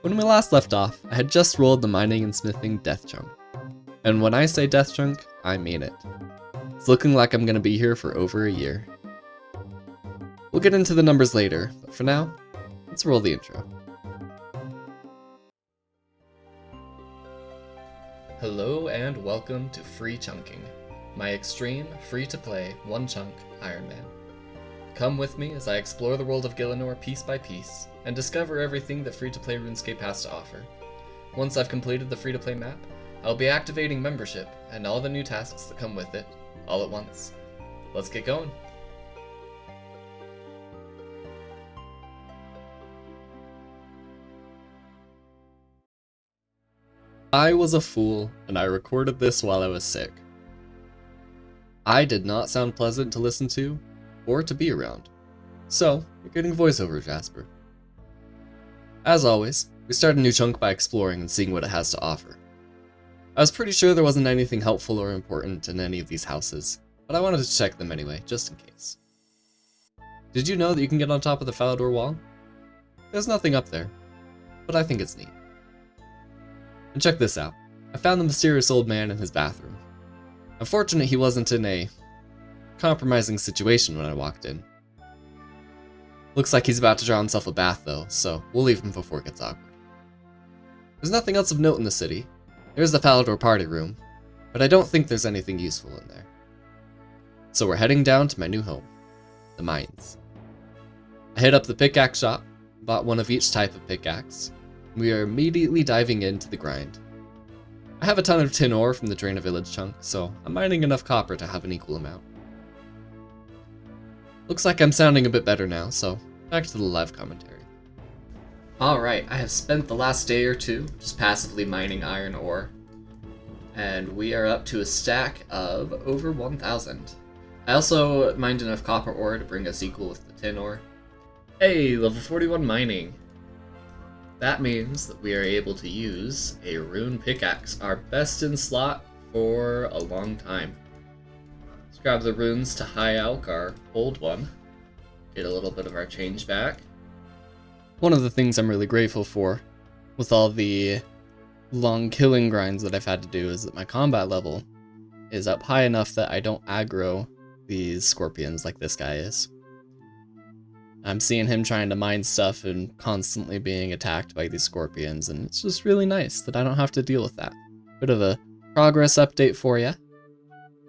When we last left off, I had just rolled the mining and smithing death chunk. And when I say death chunk, I mean it. It's looking like I'm gonna be here for over a year. We'll get into the numbers later, but for now, let's roll the intro. Hello and welcome to Free Chunking, my extreme, free-to-play, one-chunk Iron Man. Come with me as I explore the world of Gielinor piece by piece, and discover everything that free-to-play RuneScape has to offer. Once I've completed the free-to-play map, I'll be activating membership and all the new tasks that come with it, all at once. Let's get going! I was a fool, and I recorded this while I was sick. I did not sound pleasant to listen to, or to be around. So, you're getting voiceover, Jasper. As always, we start a new chunk by exploring and seeing what it has to offer. I was pretty sure there wasn't anything helpful or important in any of these houses, but I wanted to check them anyway, just in case. Did you know that you can get on top of the Falador wall? There's nothing up there, but I think it's neat. And check this out. I found the mysterious old man in his bathroom. I'm fortunate he wasn't in a compromising situation when I walked in. Looks like he's about to draw himself a bath though, so we'll leave him before it gets awkward. There's nothing else of note in the city. There's the Falador party room, but I don't think there's anything useful in there. So we're heading down to my new home, the mines. I hit up the pickaxe shop, bought one of each type of pickaxe. We are immediately diving into the grind. I have a ton of tin ore from the Drain a Village chunk, so I'm mining enough copper to have an equal amount. Looks like I'm sounding a bit better now, so back to the live commentary. Alright, I have spent the last day or two just passively mining iron ore, and we are up to a stack of over 1,000. I also mined enough copper ore to bring us equal with the tin ore. Hey, level 41 mining! That means that we are able to use a rune pickaxe, our best in slot for a long time. Let's grab the runes to High Elk, our old one. Get a little bit of our change back. One of the things I'm really grateful for, with all the long killing grinds that I've had to do, is that my combat level is up high enough that I don't aggro these scorpions like this guy is. I'm seeing him trying to mine stuff and constantly being attacked by these scorpions, and it's just really nice that I don't have to deal with that. Bit of a progress update for you.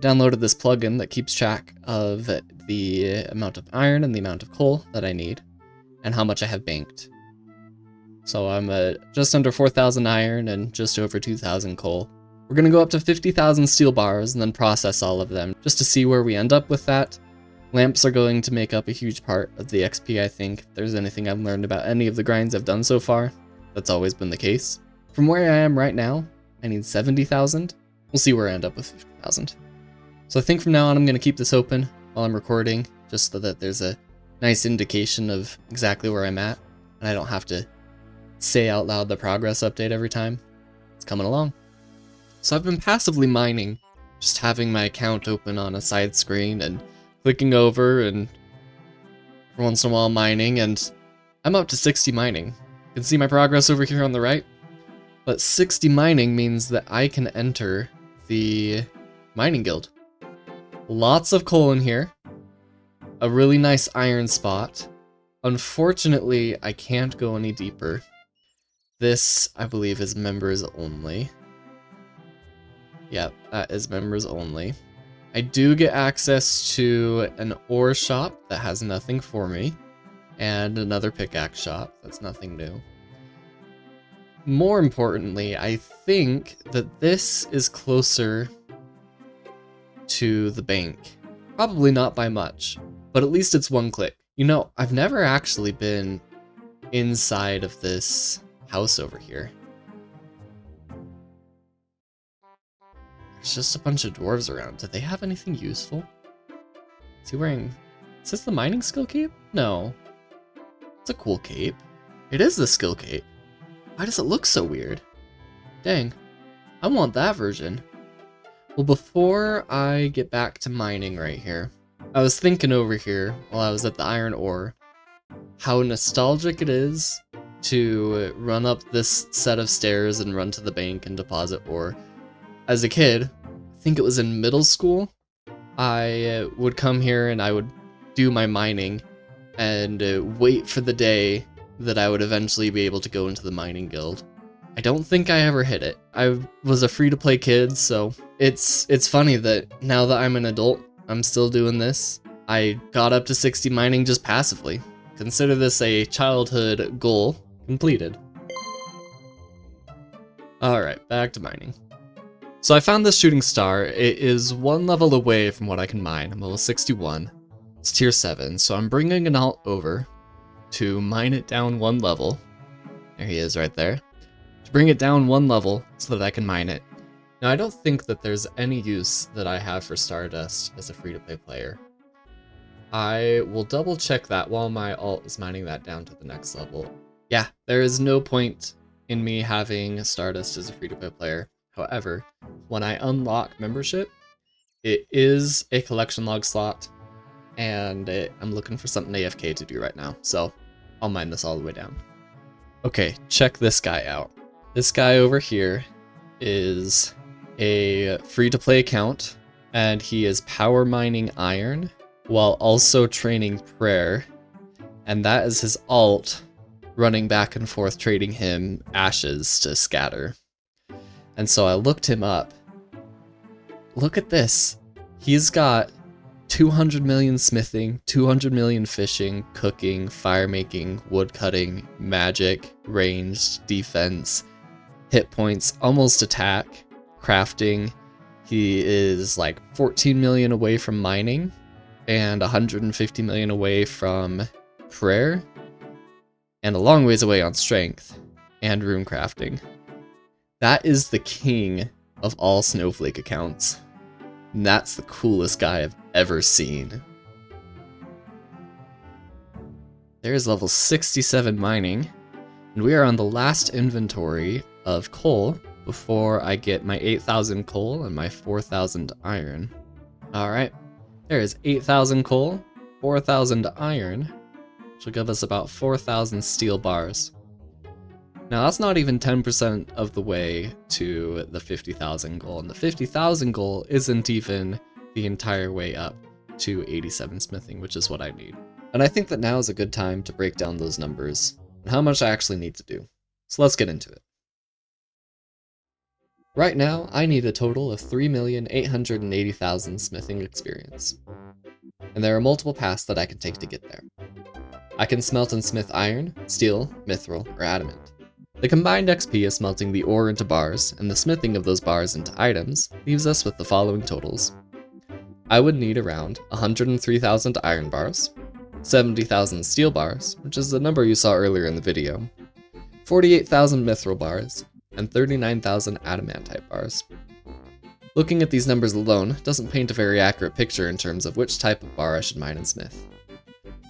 Downloaded this plugin that keeps track of the amount of iron and the amount of coal that I need, and how much I have banked. So I'm at just under 4,000 iron and just over 2,000 coal. We're gonna go up to 50,000 steel bars and then process all of them, just to see where we end up with that. Lamps are going to make up a huge part of the XP, I think. If there's anything I've learned about any of the grinds I've done so far, that's always been the case. From where I am right now, I need 70,000. We'll see where I end up with 50,000. So I think from now on I'm going to keep this open while I'm recording, just so that there's a nice indication of exactly where I'm at, and I don't have to say out loud the progress update every time. It's coming along. So I've been passively mining, just having my account open on a side screen and clicking over and every once in a while mining, and I'm up to 60 mining. You can see my progress over here on the right, but 60 mining means that I can enter the mining guild. Lots of coal in here, a really nice iron spot. Unfortunately, I can't go any deeper. This, I believe, is members only. Yep, that is members only. I do get access to an ore shop that has nothing for me, and another pickaxe shop that's nothing new. More importantly, I think that this is closer to the bank. Probably not by much, but at least it's one click. You know, I've never actually been inside of this house over here. There's just a bunch of dwarves around. Do they have anything useful? Is he wearing... Is this the mining skill cape? No. It's a cool cape. It is the skill cape. Why does it look so weird? Dang. I want that version. Well, before I get back to mining right here, I was thinking over here while I was at the iron ore how nostalgic it is to run up this set of stairs and run to the bank and deposit ore. As a kid, I think it was in middle school, I would come here and I would do my mining and wait for the day that I would eventually be able to go into the mining guild. I don't think I ever hit it. I was a free-to-play kid, so it's funny that now that I'm an adult, I'm still doing this. I got up to 60 mining just passively. Consider this a childhood goal completed. Alright, back to mining. So I found this shooting star. It is one level away from what I can mine. I'm level 61. It's tier 7, so I'm bringing an alt over to mine it down one level. There he is right there. To bring it down one level so that I can mine it. Now I don't think that there's any use that I have for Stardust as a free-to-play player. I will double check that while my alt is mining that down to the next level. Yeah, there is no point in me having Stardust as a free-to-play player. However, when I unlock membership, it is a collection log slot, and I'm looking for something AFK to do right now, so I'll mine this all the way down. Okay, check this guy out. This guy over here is a free-to-play account, and he is power mining iron while also training prayer, and that is his alt, running back and forth trading him ashes to scatter. And so I looked him up. Look at this. He's got 200 million smithing, 200 million fishing, cooking, fire making, wood cutting, magic, ranged, defense, hit points, almost attack, crafting. He is like 14 million away from mining and 150 million away from prayer and a long ways away on strength and rune crafting. That is the king of all Snowflake accounts. And that's the coolest guy I've ever seen. There's level 67 mining, and we are on the last inventory of coal before I get my 8,000 coal and my 4,000 iron. Alright, there is 8,000 coal, 4,000 iron, which will give us about 4,000 steel bars. Now that's not even 10% of the way to the 50,000 goal, and the 50,000 goal isn't even the entire way up to 87 smithing, which is what I need. And I think that now is a good time to break down those numbers and how much I actually need to do. So let's get into it. Right now, I need a total of 3,880,000 smithing experience. And there are multiple paths that I can take to get there. I can smelt and smith iron, steel, mithril, or adamant. The combined XP of smelting the ore into bars and the smithing of those bars into items leaves us with the following totals. I would need around 103,000 iron bars, 70,000 steel bars, which is the number you saw earlier in the video, 48,000 mithril bars, and 39,000 adamantite bars. Looking at these numbers alone doesn't paint a very accurate picture in terms of which type of bar I should mine and smith.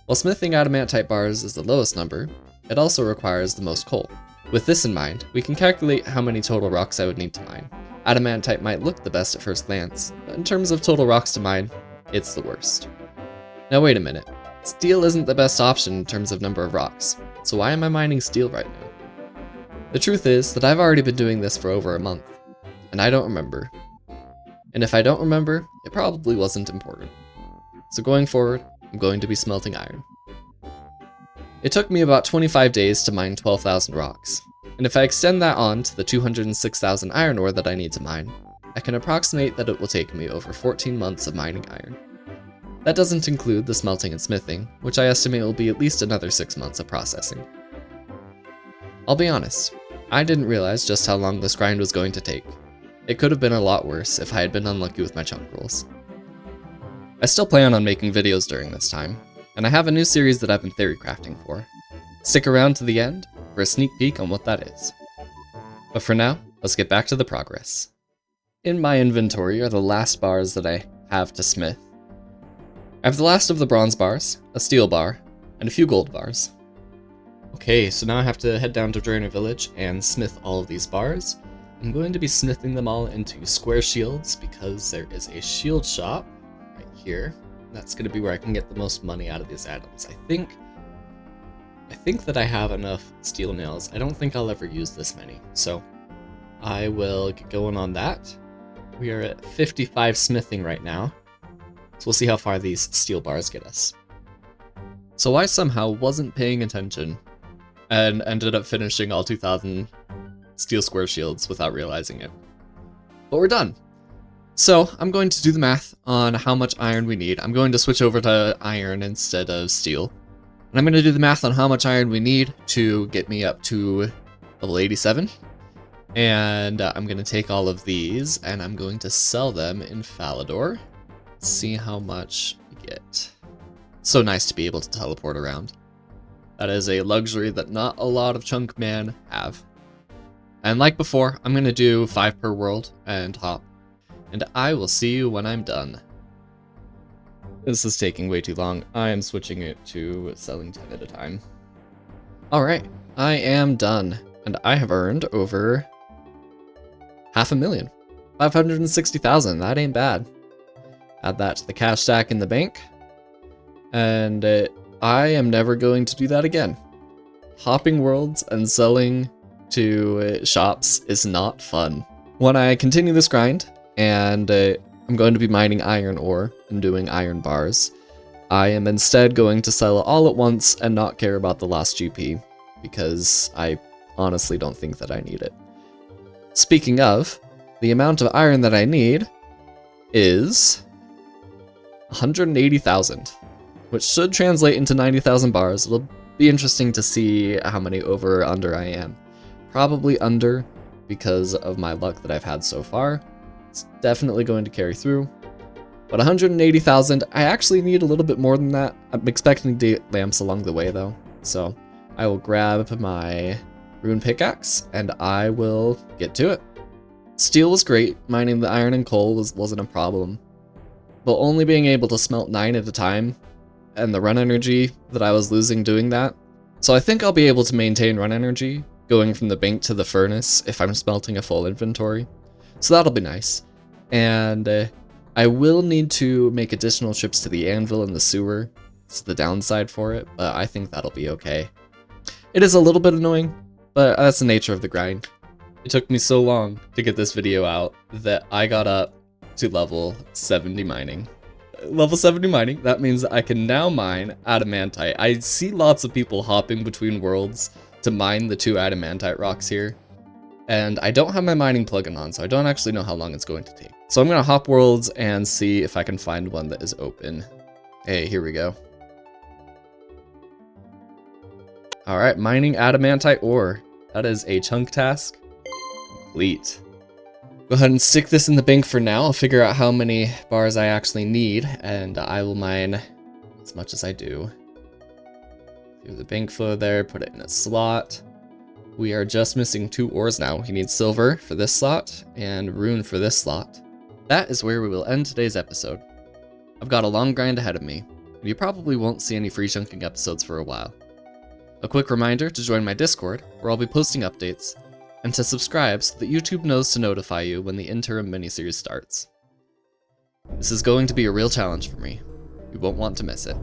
While smithing adamantite bars is the lowest number, it also requires the most coal. With this in mind, we can calculate how many total rocks I would need to mine. Adamantite might look the best at first glance, but in terms of total rocks to mine, it's the worst. Now wait a minute, steel isn't the best option in terms of number of rocks, so why am I mining steel right now? The truth is that I've already been doing this for over a month, and I don't remember. And if I don't remember, it probably wasn't important. So going forward, I'm going to be smelting iron. It took me about 25 days to mine 12,000 rocks, and if I extend that on to the 206,000 iron ore that I need to mine, I can approximate that it will take me over 14 months of mining iron. That doesn't include the smelting and smithing, which I estimate will be at least another 6 months of processing. I'll be honest, I didn't realize just how long this grind was going to take. It could have been a lot worse if I had been unlucky with my chunk rolls. I still plan on making videos during this time, and I have a new series that I've been theory crafting for. Stick around to the end for a sneak peek on what that is. But for now, let's get back to the progress. In my inventory are the last bars that I have to smith. I have the last of the bronze bars, a steel bar, and a few gold bars. Okay, so now I have to head down to Drainer Village and smith all of these bars. I'm going to be smithing them all into square shields because there is a shield shop right here. That's going to be where I can get the most money out of these items. I think I think that I have enough steel nails. I don't think I'll ever use this many, so I will get going on that. We are at 55 smithing right now, so we'll see how far these steel bars get us. So I somehow wasn't paying attention and ended up finishing all 2,000 steel square shields without realizing it. But we're done. So I'm going to do the math on how much iron we need. I'm going to switch over to iron instead of steel. And I'm going to do the math on how much iron we need to get me up to level 87. And I'm going to take all of these and I'm going to sell them in Falador. See how much we get. So nice to be able to teleport around. That is a luxury that not a lot of chunk men have. And like before, I'm going to do 5 per world and hop. And I will see you when I'm done. This is taking way too long. I am switching it to selling 10 at a time. Alright, I am done. And I have earned over 500,000. 560,000, that ain't bad. Add that to the cash stack in the bank. And I am never going to do that again. Hopping worlds and selling to shops is not fun. When I continue this grind, and I'm going to be mining iron ore and doing iron bars, I am instead going to sell it all at once and not care about the lost GP, because I honestly don't think that I need it. Speaking of, the amount of iron that I need is 180,000, which should translate into 90,000 bars. It'll be interesting to see how many over or under I am. Probably under, because of my luck that I've had so far. It's definitely going to carry through. But 180,000, I actually need a little bit more than that. I'm expecting to get lamps along the way though. So I will grab my rune pickaxe and I will get to it. Steel was great. Mining the iron and coal wasn't a problem. But only being able to smelt 9 at a time and the run energy that I was losing doing that. So I think I'll be able to maintain run energy going from the bank to the furnace if I'm smelting a full inventory. So that'll be nice. And I will need to make additional trips to the anvil and the sewer. It's the downside for it, but I think that'll be okay. It is a little bit annoying, but that's the nature of the grind. It took me so long to get this video out that I got up to level 70 mining. Level 70 mining, that means I can now mine adamantite. I see lots of people hopping between worlds to mine the 2 adamantite rocks here. And I don't have my mining plugin on, so I don't actually know how long it's going to take. So I'm going to hop worlds and see if I can find one that is open. Hey, here we go. Alright, mining adamantite ore. That is a chunk task complete. Go ahead and stick this in the bank for now. I'll figure out how many bars I actually need, and I will mine as much as I do. Do the bank flow there, put it in a slot. We are just missing 2 ores now. We need silver for this slot and rune for this slot. That is where we will end today's episode. I've got a long grind ahead of me, and you probably won't see any free chunking episodes for a while. A quick reminder to join my Discord, where I'll be posting updates, and to subscribe so that YouTube knows to notify you when the interim miniseries starts. This is going to be a real challenge for me. You won't want to miss it.